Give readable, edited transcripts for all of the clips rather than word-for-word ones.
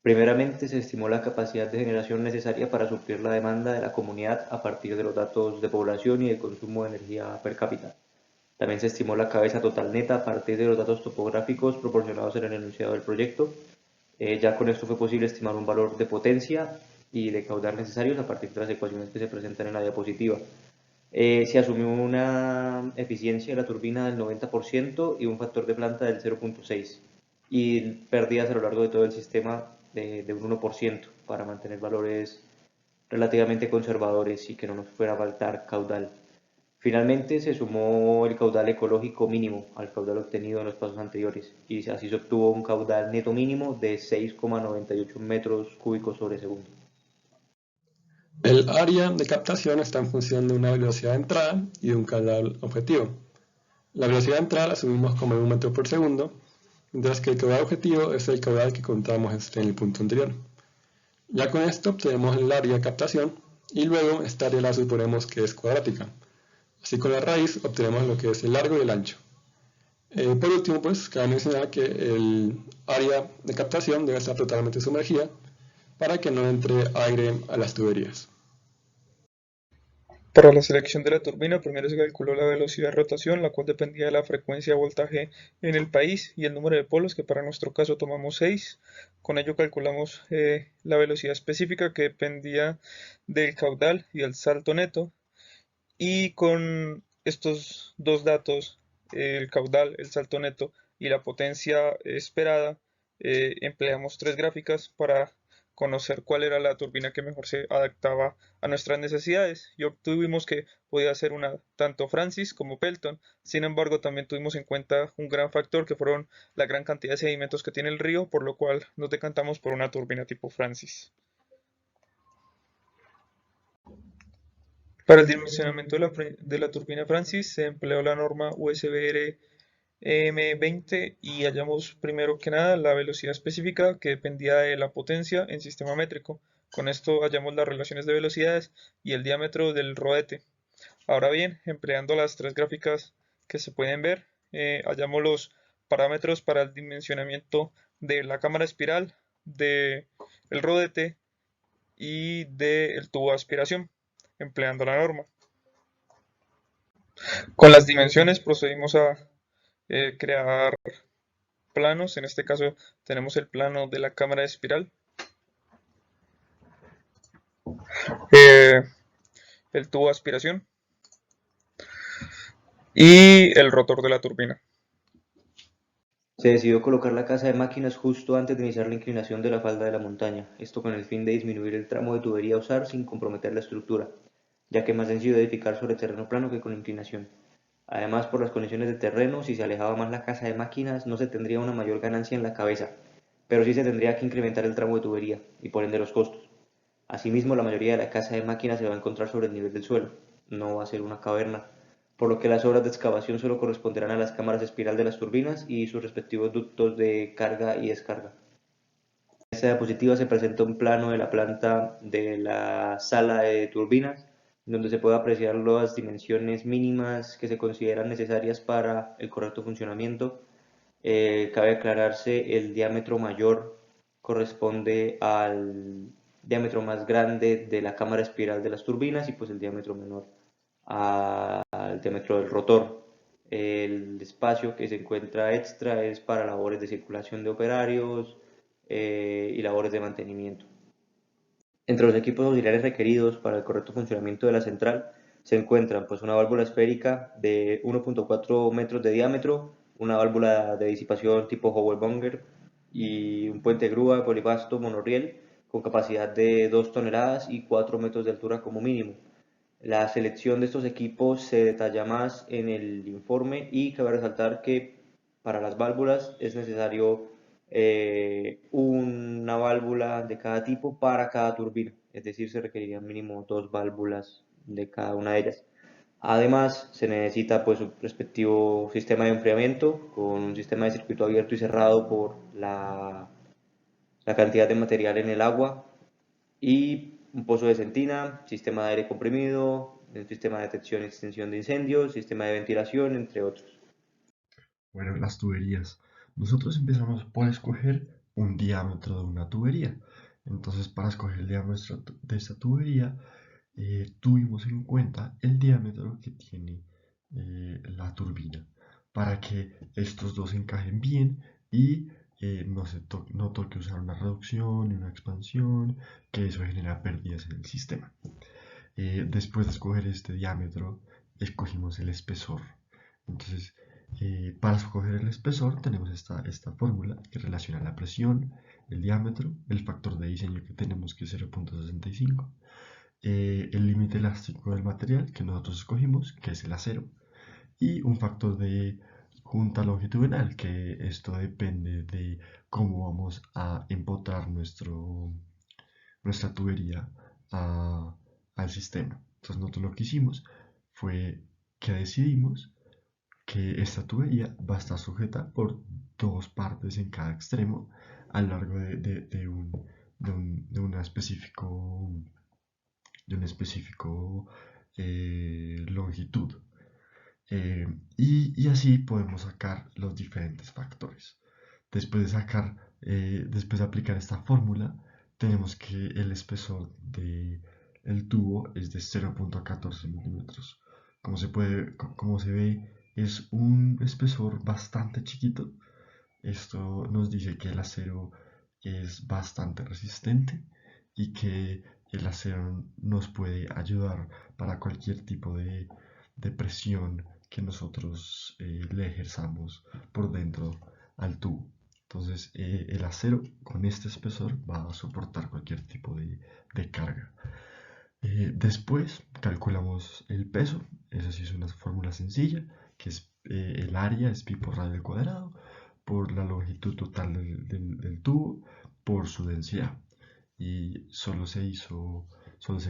Primeramente, se estimó la capacidad de generación necesaria para suplir la demanda de la comunidad a partir de los datos de población y de consumo de energía per cápita. También se estimó la cabeza total neta a partir de los datos topográficos proporcionados en el enunciado del proyecto. Ya con esto fue posible estimar un valor de potencia y de caudal necesarios a partir de las ecuaciones que se presentan en la diapositiva. Se asumió una eficiencia de la turbina del 90% y un factor de planta del 0,6 y pérdidas a lo largo de todo el sistema de un 1% para mantener valores relativamente conservadores y que no nos fuera a faltar caudal. Finalmente se sumó el caudal ecológico mínimo al caudal obtenido en los pasos anteriores y así se obtuvo un caudal neto mínimo de 6,98 metros cúbicos sobre segundo. El área de captación está en función de una velocidad de entrada y de un caudal objetivo. La velocidad de entrada la asumimos como 1 metro por segundo, mientras que el caudal objetivo es el caudal que encontramos en el punto anterior. Ya con esto obtenemos el área de captación y luego esta área la suponemos que es cuadrática. Así con la raíz obtenemos lo que es el largo y el ancho. Por último, pues cabe mencionar que el área de captación debe estar totalmente sumergida para que no entre aire a las tuberías. Para la selección de la turbina, primero se calculó la velocidad de rotación, la cual dependía de la frecuencia de voltaje en el país y el número de polos, que para nuestro caso tomamos 6. Con ello calculamos la velocidad específica, que dependía del caudal y del salto neto. Y con estos dos datos, el caudal, el salto neto y la potencia esperada, empleamos tres gráficas para conocer cuál era la turbina que mejor se adaptaba a nuestras necesidades, y obtuvimos que podía ser una tanto Francis como Pelton. Sin embargo, también tuvimos en cuenta un gran factor, que fueron la gran cantidad de sedimentos que tiene el río, por lo cual nos decantamos por una turbina tipo Francis. Para el dimensionamiento de la turbina Francis se empleó la norma USBR M20 y hallamos primero que nada la velocidad específica, que dependía de la potencia en sistema métrico. Con esto hallamos las relaciones de velocidades y el diámetro del rodete. Ahora bien, empleando las tres gráficas que se pueden ver, hallamos los parámetros para el dimensionamiento de la cámara espiral, del rodete y del tubo de aspiración, empleando la norma. Con las dimensiones procedimos a crear planos. En este caso tenemos el plano de la cámara de espiral, el tubo de aspiración y el rotor de la turbina. Se decidió colocar la casa de máquinas justo antes de iniciar la inclinación de la falda de la montaña, esto con el fin de disminuir el tramo de tubería a usar sin comprometer la estructura, ya que es más sencillo edificar sobre terreno plano que con inclinación. Además, por las condiciones de terreno, si se alejaba más la casa de máquinas, no se tendría una mayor ganancia en la cabeza, pero sí se tendría que incrementar el tramo de tubería y por ende los costos. Asimismo, la mayoría de la casa de máquinas se va a encontrar sobre el nivel del suelo, no va a ser una caverna, por lo que las obras de excavación solo corresponderán a las cámaras espiral de las turbinas y sus respectivos ductos de carga y descarga. En esta diapositiva se presenta un plano de la planta de la sala de turbinas, donde se puede apreciar las dimensiones mínimas que se consideran necesarias para el correcto funcionamiento. Cabe aclararse, el diámetro mayor corresponde al diámetro más grande de la cámara espiral de las turbinas y pues el diámetro menor al diámetro del rotor. El espacio que se encuentra extra es para labores de circulación de operarios y labores de mantenimiento. Entre los equipos auxiliares requeridos para el correcto funcionamiento de la central se encuentran pues, una válvula esférica de 1,4 metros de diámetro, una válvula de disipación tipo Howell-Bunger y un puente grúa polivasto monorriel con capacidad de 2 toneladas y 4 metros de altura como mínimo. La selección de estos equipos se detalla más en el informe y cabe resaltar que para las válvulas es necesario una válvula de cada tipo para cada turbina, es decir, se requerirían mínimo 2 válvulas de cada una de ellas. Además, se necesita pues un respectivo sistema de enfriamiento con un sistema de circuito abierto y cerrado por la cantidad de material en el agua y un pozo de sentina, sistema de aire comprimido, un sistema de detección y extinción de incendios, sistema de ventilación, entre otros. Bueno, las tuberías. Nosotros empezamos por escoger un diámetro de una tubería. Entonces, para escoger el diámetro de esta tubería, tuvimos en cuenta el diámetro que tiene la turbina para que estos dos encajen bien y no toque usar una reducción ni una expansión, que eso genera pérdidas en el sistema. Después de escoger este diámetro, escogimos el espesor. Entonces, para escoger el espesor tenemos esta fórmula que relaciona la presión, el diámetro, el factor de diseño que tenemos que es 0.65, el límite elástico del material que nosotros escogimos, que es el acero, y un factor de junta longitudinal, que esto depende de cómo vamos a empotrar nuestra tubería al sistema. Entonces nosotros lo que hicimos fue que decidimos que esta tubería va a estar sujeta por dos partes en cada extremo a lo largo de una específico longitud. Y así podemos sacar los diferentes factores. Después de aplicar esta fórmula, tenemos que el espesor del tubo es de 0.14 milímetros. Como se ve, es un espesor bastante chiquito. Esto nos dice que el acero es bastante resistente y que el acero nos puede ayudar para cualquier tipo de presión que nosotros le ejerzamos por dentro al tubo. Entonces el acero con este espesor va a soportar cualquier tipo de carga. Después calculamos el peso, esa sí es una fórmula sencilla, que es el área es pi por radio al cuadrado, por la longitud total del tubo, por su densidad. Y solo se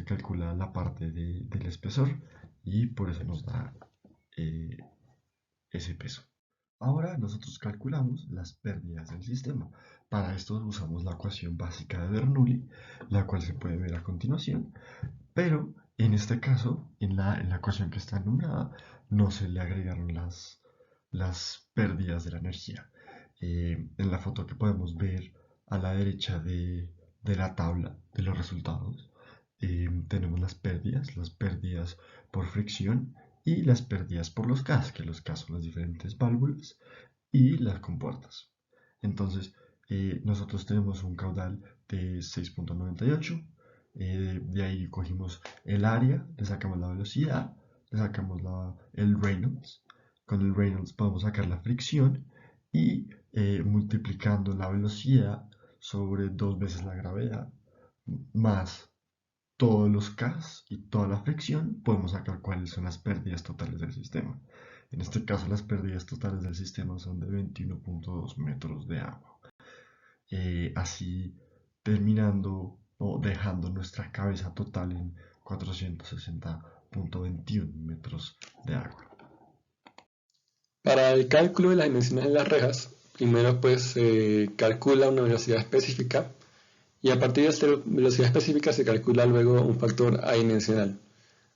calcula la parte del espesor y por eso nos da eh, ese peso. Ahora nosotros calculamos las pérdidas del sistema. Para esto usamos la ecuación básica de Bernoulli, la cual se puede ver a continuación, pero en este caso, en la ecuación que está nombrada, no se le agregaron las pérdidas de la energía. En la foto que podemos ver a la derecha de la tabla de los resultados, tenemos las pérdidas por fricción y las pérdidas por los gas, que los gas son las diferentes válvulas y las compuertas. Entonces, nosotros tenemos un caudal de 6.98, de ahí cogimos el área, le sacamos la velocidad, le sacamos el Reynolds. Con el Reynolds podemos sacar la fricción y multiplicando la velocidad sobre 2 veces la gravedad más todos los Ks y toda la fricción, podemos sacar cuáles son las pérdidas totales del sistema. En este caso, las pérdidas totales del sistema son de 21.2 metros de agua. Así terminando o dejando nuestra cabeza total en 460.21 metros de agua. Para el cálculo de las dimensiones de las rejas, primero pues se calcula una velocidad específica y a partir de esta velocidad específica se calcula luego un factor adimensional.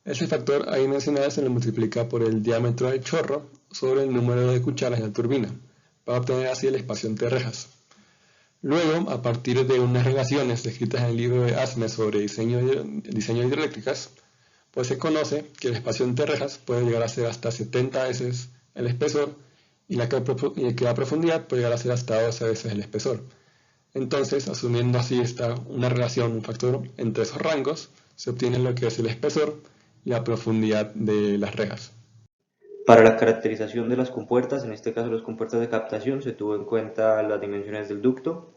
Ese factor adimensional se le multiplica por el diámetro del chorro sobre el número de cucharas en la turbina, para obtener así el espacio entre rejas. Luego, a partir de unas relaciones descritas en el libro de ASME sobre diseño hidroeléctricas, pues se conoce que el espacio entre rejas puede llegar a ser hasta 70 veces el espesor y que la profundidad puede llegar a ser hasta 12 veces el espesor. Entonces, asumiendo así una relación, un factor entre esos rangos, se obtiene lo que es el espesor y la profundidad de las rejas. Para la caracterización de las compuertas, en este caso las compuertas de captación, se tuvo en cuenta las dimensiones del ducto.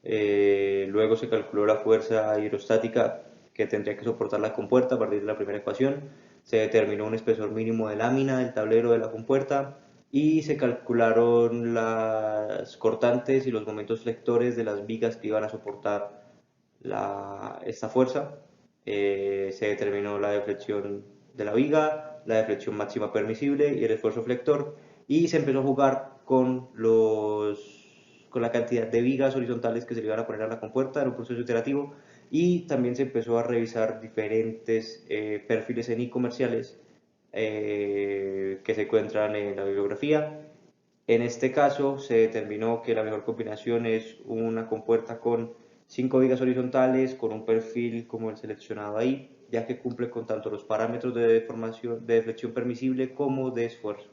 Luego se calculó la fuerza hidrostática que tendría que soportar la compuerta a partir de la primera ecuación. Se determinó un espesor mínimo de lámina del tablero de la compuerta y se calcularon las cortantes y los momentos flectores de las vigas que iban a soportar esta fuerza. Se determinó la deflexión de la viga, la deflexión máxima permisible y el esfuerzo flector, y se empezó a jugar con la cantidad de vigas horizontales que se le iban a poner a la compuerta en un proceso iterativo, y también se empezó a revisar diferentes perfiles ENI comerciales que se encuentran en la bibliografía. En este caso se determinó que la mejor combinación es una compuerta con 5 vigas horizontales con un perfil como el seleccionado ahí, ya que cumple con tanto los parámetros de deformación, de deflexión permisible como de esfuerzo.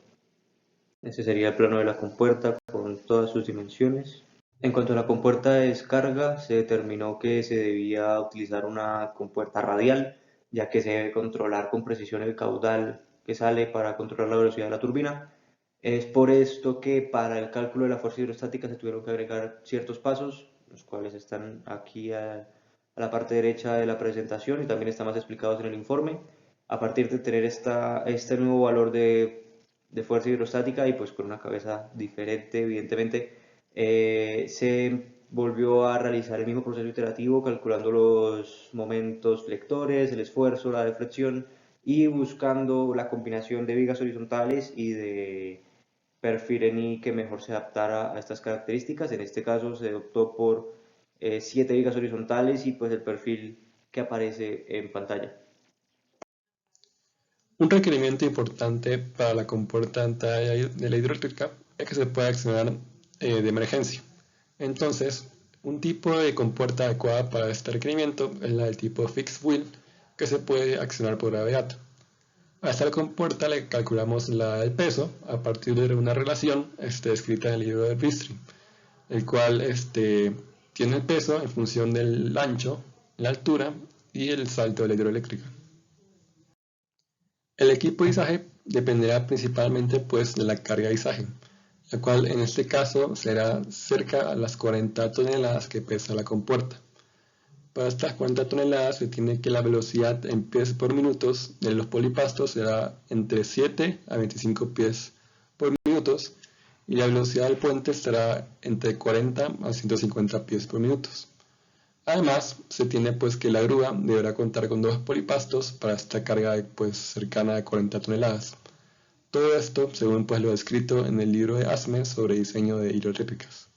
Este sería el plano de la compuerta con todas sus dimensiones. En cuanto a la compuerta de descarga, se determinó que se debía utilizar una compuerta radial, ya que se debe controlar con precisión el caudal que sale para controlar la velocidad de la turbina. Es por esto que para el cálculo de la fuerza hidrostática se tuvieron que agregar ciertos pasos, los cuales están aquí a la parte derecha de la presentación y también están más explicados en el informe. A partir de tener este nuevo valor de fuerza hidrostática y pues con una cabeza diferente, evidentemente, se volvió a realizar el mismo proceso iterativo calculando los momentos flectores, el esfuerzo, la deflexión y buscando la combinación de vigas horizontales y de perfil ENI que mejor se adaptara a estas características. En este caso se optó por 7 vigas horizontales y pues el perfil que aparece en pantalla. Un requerimiento importante para la compuerta de la hidroeléctrica es que se pueda accionar de emergencia. Entonces, un tipo de compuerta adecuada para este requerimiento es la del tipo fixed wheel, que se puede accionar por gravedad. A esta compuerta le calculamos el peso a partir de una relación escrita en el libro de Bristol, el cual tiene el peso en función del ancho, la altura y el salto de la hidroeléctrica. El equipo de izaje dependerá principalmente pues, de la carga de izaje, la cual en este caso será cerca a las 40 toneladas que pesa la compuerta. Para estas 40 toneladas se tiene que la velocidad en pies por minuto de los polipastos será entre 7 a 25 pies por minuto y la velocidad del puente estará entre 40 a 150 pies por minuto. Además, se tiene pues que la grúa deberá contar con 2 polipastos para esta carga pues, cercana a 40 toneladas. Todo esto según pues, lo descrito en el libro de ASME sobre diseño de hidroeléctricas.